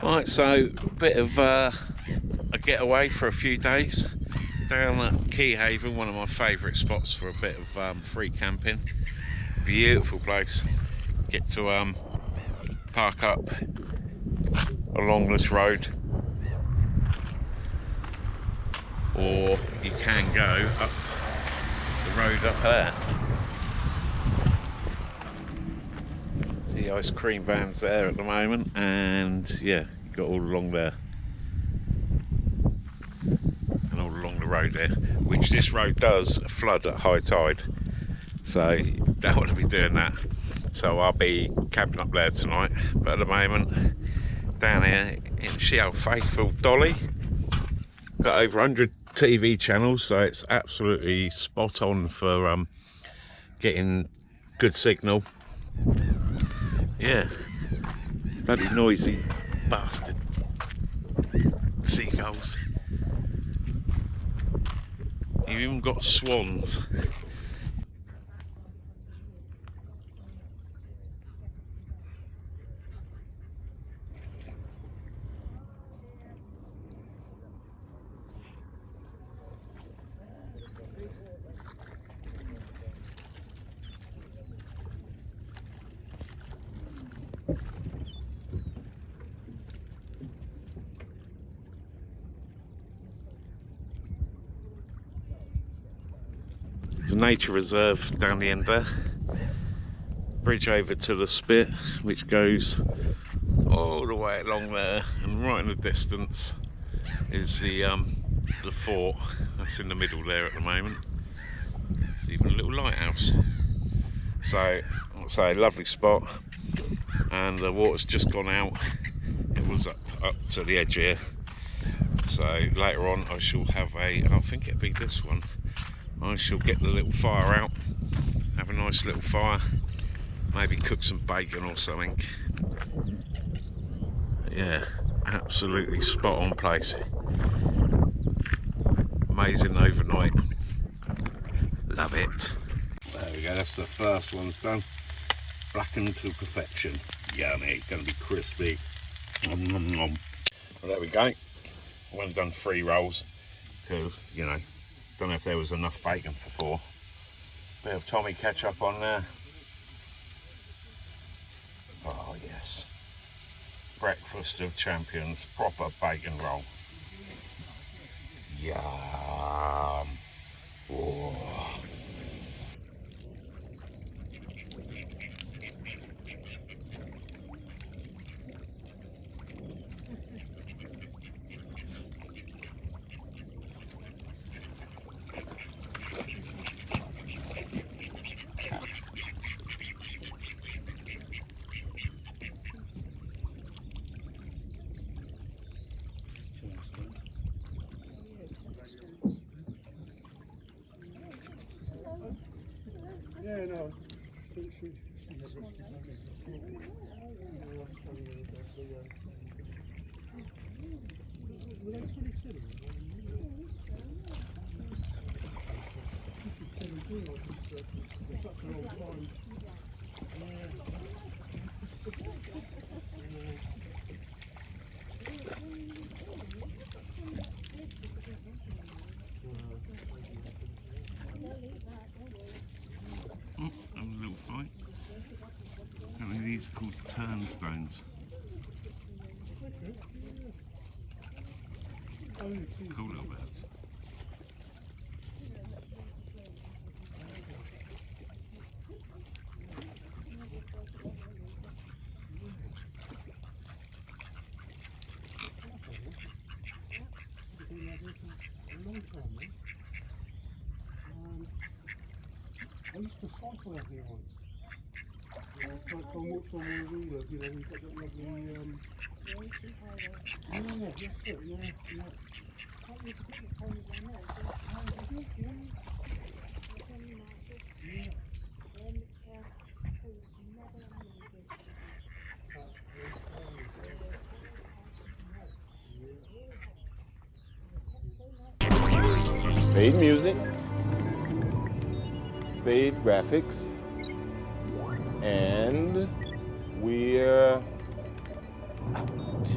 Right, so a bit of a getaway for a few days down at Keyhaven, one of my favourite spots for a bit of free camping. Beautiful place. Get to park up along this road, or you can go up the road up there. See ice cream vans there at the moment, and yeah, you've got all along there and all along the road there, which this road does flood at high tide, so you don't want to be doing that. So I'll be camping up there tonight, but at the moment down here in see how faithful Dolly. Got over 100 TV channels, so it's absolutely spot on for getting good signal. Yeah, bloody noisy bastard seagulls. You've even got swans. There's a nature reserve down the end there. Bridge over to the spit, which goes all the way along there, and right in the distance is the fort that's in the middle there at the moment. There's even a little lighthouse. So, I'd say, lovely spot, and the water's just gone out. It was up to the edge here. So later on, I shall have I think it'll be this one. I shall get the little fire out, have a nice little fire, maybe cook some bacon or something. Yeah, absolutely spot on place. Amazing overnight. Love it. There we go, that's the first one's done. Blackened to perfection. Yummy, gonna be crispy. Nom, nom, nom. Well, there we go. I went and done 3 rolls because, you know, don't know if there was enough bacon for 4. Bit of Tommy ketchup on there. Oh yes. Breakfast of champions, proper bacon roll. Yum. Whoa. Yeah, no, she A little fight. Apparently these are called turnstones. Cool little birds. I used to cycle out here once. Like on what's on the wheeler, you know, we've got that lovely, yeah, that's it, yeah. Fade music, fade graphics, and we're out.